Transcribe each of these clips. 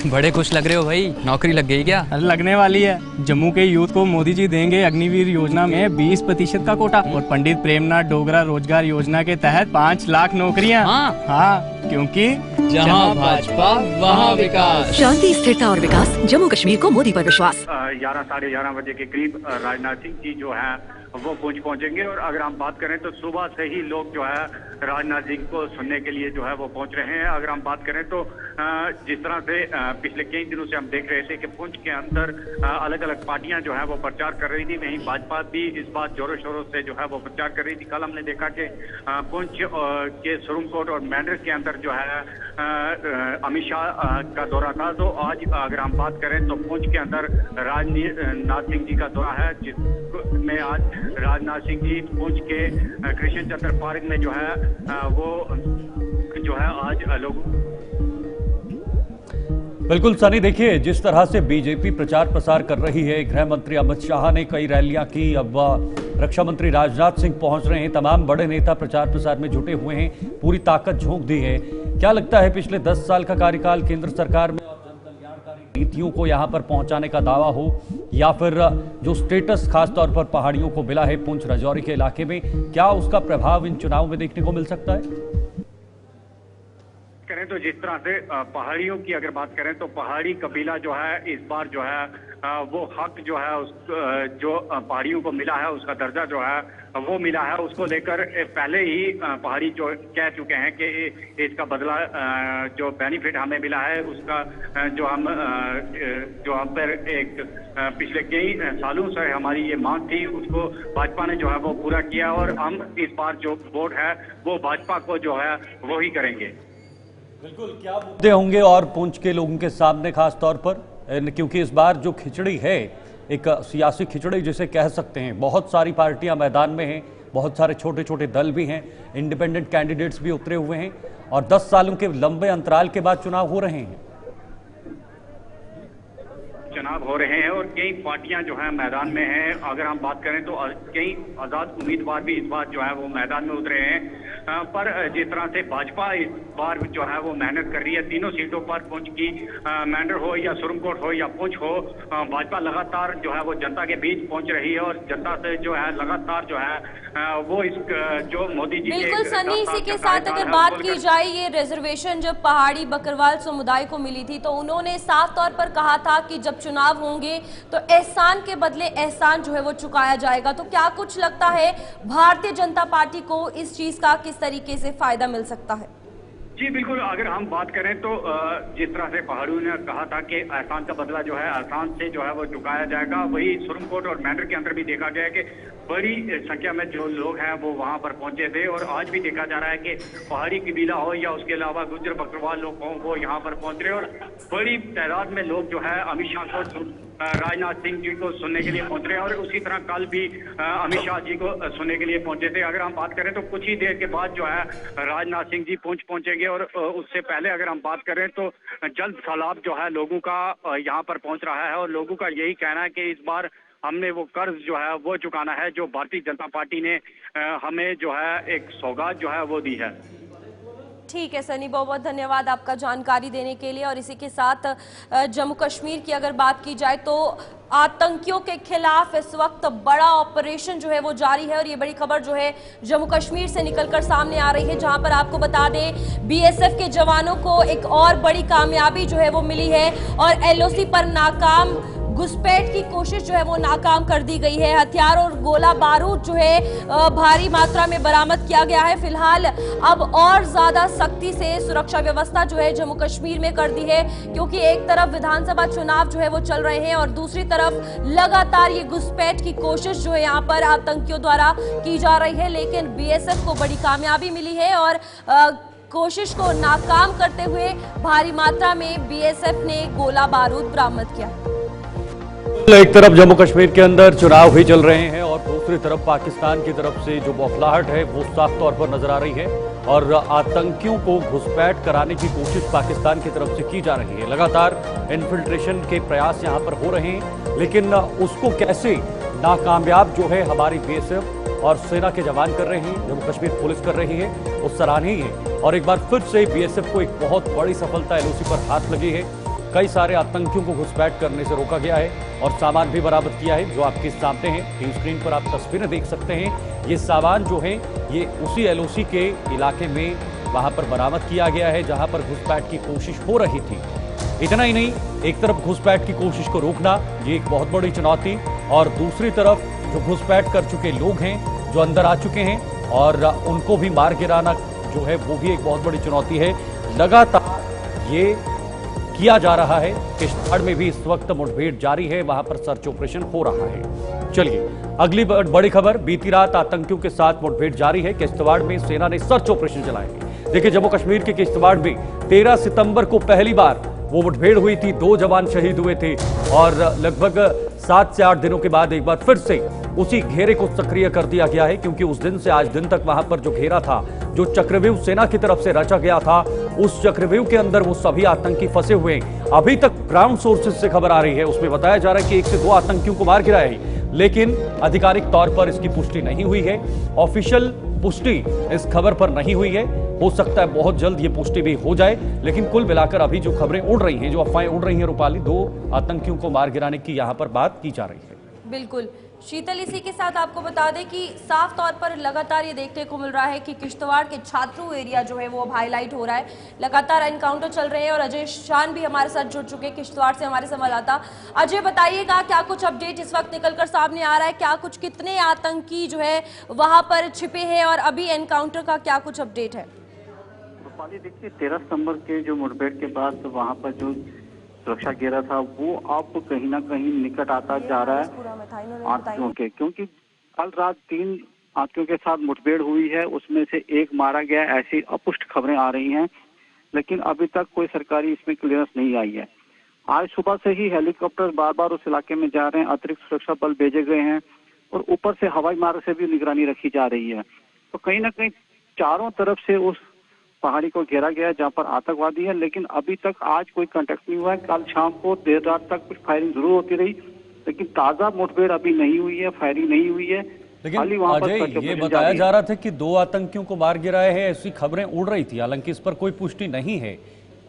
बड़े खुश लग रहे हो भाई, नौकरी लग गई क्या? अरे लगने वाली है। जम्मू के यूथ को मोदी जी देंगे अग्निवीर योजना में 20% का कोटा और पंडित प्रेमनाथ डोगरा रोजगार योजना के तहत 5 लाख नौकरियां। हाँ, क्योंकि जहाँ भाजपा वहाँ विकास। शांति, स्थिरता और विकास, जम्मू कश्मीर को मोदी पर विश्वास। 11 साढ़े 11 बजे के करीब राजनाथ सिंह जी जो है वो पहुंचेंगे। और अगर हम बात करें तो सुबह से ही लोग जो है राजनाथ सिंह को सुनने के लिए जो है वो पहुंच रहे हैं। अगर हम बात करें तो जिस तरह से पिछले कई दिनों से हम देख रहे थे कि पुंछ के अंदर अलग अलग पार्टियां जो है वो प्रचार कर रही थी, वहीं भाजपा भी इस बात जोरों शोरों से जो है वो प्रचार कर रही थी। कल हमने देखा कि पुंछ के सुरमकोट और मैंड्रिस के अंदर जो है अमित शाह का दौरा था। तो आज अगर हम बात करें तो पुंछ के अंदर राजनाथ सिंह जी का दौरा है, जिसमें आज राजनाथ सिंह जी पुंछ के कृष्ण चंद्र पार्क में जो है वो जो है आज लोग। बिल्कुल सनी, देखिए जिस तरह से बीजेपी प्रचार प्रसार कर रही है, गृह मंत्री अमित शाह ने कई रैलियां की, अब रक्षा मंत्री राजनाथ सिंह पहुंच रहे हैं, तमाम बड़े नेता प्रचार प्रसार में जुटे हुए हैं, पूरी ताकत झोंक दी है। क्या लगता है पिछले 10 साल का कार्यकाल केंद्र सरकार में और जनकल्याणकारी नीतियों को यहां पर पहुंचाने का दावा हो, या फिर जो स्टेटस खासतौर पर पहाड़ियों को मिला है पुंछ राजौरी के इलाके में, क्या उसका प्रभाव इन चुनाव में देखने को मिल सकता है? करें तो जिस तरह से पहाड़ियों की अगर बात करें तो पहाड़ी कबीला जो है इस बार जो है वो हक जो है उस जो पहाड़ियों को मिला है, उसका दर्जा जो है वो मिला है, उसको लेकर पहले ही पहाड़ी जो कह चुके हैं कि इसका बदला जो बेनिफिट हमें मिला है उसका जो हम पर एक पिछले कई सालों से हमारी ये मांग थी, उसको भाजपा ने जो है वो पूरा किया। और हम इस बार जो वोट है वो भाजपा को जो है वो ही करेंगे। बिल्कुल, क्या मुद्दे होंगे और पुंछ के लोगों के सामने खास तौर पर, क्योंकि इस बार जो खिचड़ी है एक सियासी खिचड़ी जिसे कह सकते हैं, बहुत सारी पार्टियां मैदान में हैं, बहुत सारे छोटे छोटे दल भी हैं, इंडिपेंडेंट कैंडिडेट्स भी उतरे हुए हैं और 10 सालों के लंबे अंतराल के बाद चुनाव हो रहे हैं। चुनाव हो रहे हैं और कई पार्टियां जो है मैदान में हैं। अगर हम बात करें तो कई आजाद उम्मीदवार भी इस बार जो है वो मैदान में उतरे हैं। पर जिस तरह से भाजपा इस बार जो है वो मेहनत कर रही है, तीनों सीटों पर पुंछ की मैंड्रिस हो या सुरमकोट हो या पुंछ हो, भाजपा लगातार जो है वो जनता के बीच पहुंच रही है और जनता से जो है लगातार जो है वो इस जो मोदी जी बिल्कुल सनी, इसी के साथ अगर बात की जाए, ये रिजर्वेशन जब पहाड़ी बकरवाल समुदाय को मिली थी तो उन्होंने साफ तौर पर कहा था कि जब चुनाव होंगे तो एहसान के बदले एहसान जो है वो चुकाया जाएगा। तो क्या कुछ लगता है भारतीय जनता पार्टी को इस चीज का किस तरीके से फायदा मिल सकता है? जी बिल्कुल, अगर हम बात करें तो जिस तरह से पहाड़ियों ने कहा था कि एहसान का बदला जो है एहसान से जो है वो चुकाया जाएगा, वही सुरमकोट और मैंड्रिस के अंदर भी देखा गया है कि बड़ी संख्या में जो लोग हैं वो वहां पर पहुंचे थे। और आज भी देखा जा रहा है कि पहाड़ी कबीला हो या उसके अलावा गुज्जर बकरवाल लोग हों वो यहाँ पर पहुंच रहे हैं और बड़ी तादाद में लोग जो है अमित शाह को, राजनाथ सिंह जी को सुनने के लिए पहुंच रहे हैं। और उसी तरह कल भी अमित शाह जी को सुनने के लिए पहुंचे थे। अगर हम बात करें तो कुछ ही देर के बाद जो है राजनाथ सिंह जी पहुंचेंगे और उससे पहले अगर हम बात करें तो जल्द सैलाब जो है लोगों का यहाँ पर पहुंच रहा है और लोगों का यही कहना है कि इस बार हमने वो कर्ज जो है वो चुकाना है जो भारतीय जनता पार्टी ने हमें जो है एक सौगात जो है वो दी है। ठीक है सनी, बहुत बहुत धन्यवाद आपका जानकारी देने के लिए। और इसी के साथ जम्मू कश्मीर की अगर बात की जाए तो आतंकियों के खिलाफ इस वक्त बड़ा ऑपरेशन जो है वो जारी है और ये बड़ी खबर जो है जम्मू कश्मीर से निकलकर सामने आ रही है, जहां पर आपको बता दें बीएसएफ के जवानों को एक और बड़ी कामयाबी जो है वो मिली है और एलओसी पर नाकाम घुसपैठ की कोशिश जो है वो नाकाम कर दी गई है। हथियार और गोला बारूद जो है भारी मात्रा में बरामद किया गया है। फिलहाल अब और ज्यादा सख्ती से सुरक्षा व्यवस्था जो है जम्मू कश्मीर में कर दी है, क्योंकि एक तरफ विधानसभा चुनाव जो है वो चल रहे हैं और दूसरी तरफ लगातार ये घुसपैठ की कोशिश जो है यहाँ पर आतंकियों द्वारा की जा रही है। लेकिन बीएसएफ को बड़ी कामयाबी मिली है और कोशिश को नाकाम करते हुए भारी मात्रा में बीएसएफ ने गोला बारूद बरामद किया। एक तरफ जम्मू कश्मीर के अंदर चुनाव ही चल रहे हैं और दूसरी तरफ पाकिस्तान की तरफ से जो बौखलाहट है वो साफ तौर पर नजर आ रही है और आतंकियों को घुसपैठ कराने की कोशिश पाकिस्तान की तरफ से की जा रही है। लगातार इन्फिल्ट्रेशन के प्रयास यहां पर हो रहे हैं, लेकिन उसको कैसे नाकामयाब जो है हमारी बीएसएफ और सेना के जवान कर रहे हैं, जम्मू कश्मीर पुलिस कर रही है, वो सराहनीय है। और एक बार फिर से बीएसएफ को एक बहुत बड़ी सफलता एलओसी पर हाथ लगी है। कई सारे आतंकियों को घुसपैठ करने से रोका गया है और सामान भी बरामद किया है, जो आपके सामने है। टीवी स्क्रीन पर आप तस्वीरें देख सकते हैं। ये सामान जो है ये उसी एलओसी के इलाके में वहां पर बरामद किया गया है जहां पर घुसपैठ की कोशिश हो रही थी। इतना ही नहीं, एक तरफ घुसपैठ की कोशिश को रोकना ये एक बहुत बड़ी चुनौती, और दूसरी तरफ जो घुसपैठ कर चुके लोग हैं, जो अंदर आ चुके हैं, और उनको भी मार गिराना जो है वो भी एक बहुत बड़ी चुनौती है। लगातार ये किया जा रहा है। किश्तवाड़ में भी इस वक्त मुठभेड़ जारी है, वहां पर सर्च ऑपरेशन हो रहा है। चलिए अगली बड़ी खबर, बीती रात आतंकियों के साथ मुठभेड़ जारी है। किश्तवाड़ में सेना ने सर्च ऑपरेशन चलाए हैं। देखिए, जम्मू कश्मीर के किश्तवाड़ में 13 सितंबर को पहली बार वो मुठभेड़ हुई थी, 2 जवान शहीद हुए थे, और लगभग 7 से 8 दिनों के बाद एक बार फिर से उसी घेरे को सक्रिय कर दिया गया है, क्योंकि उस दिन से आज दिन तक वहां पर जो घेरा था, जो चक्रव्यूह सेना की तरफ से रचा गया था, उस चक्रव्यूह के अंदर वो सभी आतंकी फंसे हुए हैं। अभी तक ग्राउंड सोर्सेज से खबर आ रही है, उसमें बताया जा रहा है कि 1 से 2 आतंकियों को मार गिराया है, लेकिन आधिकारिक तौर पर इसकी पुष्टि नहीं हुई है। ऑफिशियल पुष्टि इस खबर पर नहीं हुई है। हो सकता है बहुत जल्द ये पुष्टि भी हो जाए, लेकिन कुल मिलाकर अभी जो खबरें उड़ रही हैं, जो अफवाहें उड़ रही हैं रूपाली, 2 आतंकियों को मार गिराने की यहां पर बात की जा रही है। बिल्कुल शीतल, इसी के साथ आपको बता दें कि साफ तौर पर लगातार ये देखने को मिल रहा है कि किश्तवाड़ के छात्रू एरिया जो है वो अब हाईलाइट हो रहा है। लगातार एनकाउंटर चल रहे हैं और अजय शान भी हमारे साथ जुड़ चुके हैं किश्तवाड़ से, हमारे संवाददाता। अजय, बताइएगा क्या कुछ अपडेट इस वक्त निकलकर सामने आ रहा है, क्या कुछ, कितने आतंकी जो है वहां पर छिपे हैं, और अभी एनकाउंटर का क्या कुछ अपडेट है? देखिए, 13 सितंबर के जो मुठभेड़ के बाद वहां पर जो सुरक्षा घेरा था वो अब कहीं ना कहीं निकट आता जा रहा है आतंकियों के, क्योंकि कल रात 3 आतंकियों के साथ मुठभेड़ हुई है, उसमें से 1 मारा गया, ऐसी अपुष्ट खबरें आ रही हैं, लेकिन अभी तक कोई सरकारी इसमें क्लियरेंस नहीं आई है। आज सुबह से ही हेलीकॉप्टर बार बार उस इलाके में जा रहे हैं, अतिरिक्त सुरक्षा बल भेजे गए हैं, और ऊपर से हवाई मार्ग से भी निगरानी रखी जा रही है। तो कहीं ना कहीं चारों तरफ से उस पहाड़ी को घेरा गया है जहां पर आतंकवादी है, लेकिन अभी तक आज कोई कांटेक्ट नहीं हुआ है। कल शाम को देर रात तक कुछ फायरिंग जरूर होती रही, लेकिन ताजा मुठभेड़ अभी नहीं हुई है, फायरिंग नहीं हुई है। लेकिन अजय, ये बताया जा रहा था कि 2 आतंकियों को मार गिराया है, ऐसी खबरें उड़ रही थी, हालांकि इस पर कोई पुष्टि नहीं है।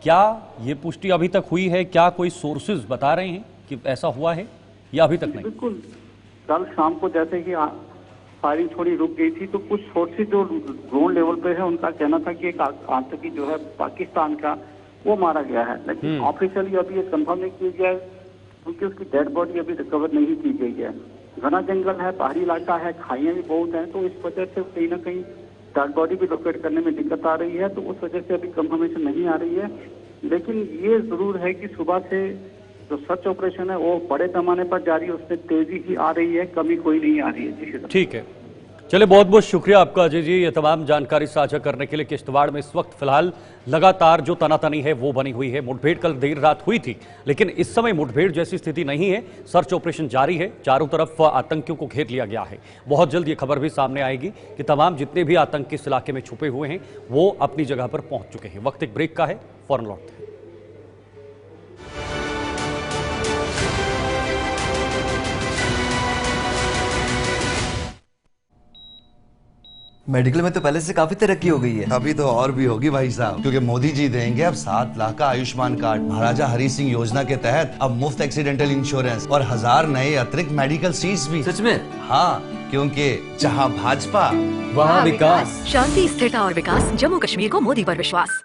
क्या ये पुष्टि अभी तक हुई है? क्या कोई सोर्सेज बता रहे हैं कि ऐसा हुआ है या अभी तक नहीं? बिल्कुल, कल शाम को जैसे कि फायरिंग थोड़ी रुक गई थी, तो कुछ सोर्सेज जो ग्राउंड लेवल पे है उनका कहना था कि एक आतंकी जो है पाकिस्तान का वो मारा गया है, लेकिन ऑफिशियली अभी ये कंफर्म नहीं किया गया है, क्योंकि उसकी डेड बॉडी अभी रिकवर नहीं की गई है। घना जंगल है, पहाड़ी इलाका है, खाइयां भी बहुत हैं, तो इस वजह से कहीं ना कहीं डेड बॉडी भी लोकेट करने में दिक्कत आ रही है, तो उस वजह से अभी कंफर्मेशन नहीं आ रही है। लेकिन ये जरूर है कि सुबह से जो सर्च ऑपरेशन है वो बड़े पैमाने पर जारी है, उसमें तेजी ही आ रही है, कमी कोई नहीं आ रही है। ठीक है, चलिए, बहुत बहुत शुक्रिया आपका अजय जी, ये तमाम जानकारी साझा करने के लिए। किश्तवाड़ में इस वक्त फिलहाल लगातार जो तनातनी है वो बनी हुई है। मुठभेड़ कल देर रात हुई थी, लेकिन इस समय मुठभेड़ जैसी स्थिति नहीं है। सर्च ऑपरेशन जारी है, चारों तरफ आतंकियों को घेर लिया गया है। बहुत जल्द ये खबर भी सामने आएगी कि तमाम जितने भी आतंकी इस इलाके में छुपे हुए हैं वो अपनी जगह पर पहुंच चुके हैं। वक्त एक ब्रेक का है, फौरन लौटते हैं। मेडिकल में तो पहले से काफी तरक्की हो गई है। अभी तो और भी होगी भाई साहब, क्योंकि मोदी जी देंगे अब 7 लाख का आयुष्मान कार्ड। महाराजा हरि सिंह योजना के तहत अब मुफ्त एक्सीडेंटल इंश्योरेंस और 1000 नए अतिरिक्त मेडिकल सीट्स भी। सच में? हाँ, क्योंकि जहाँ भाजपा वहाँ विकास। शांति, स्थिरता और विकास, जम्मू कश्मीर को मोदी पर विश्वास।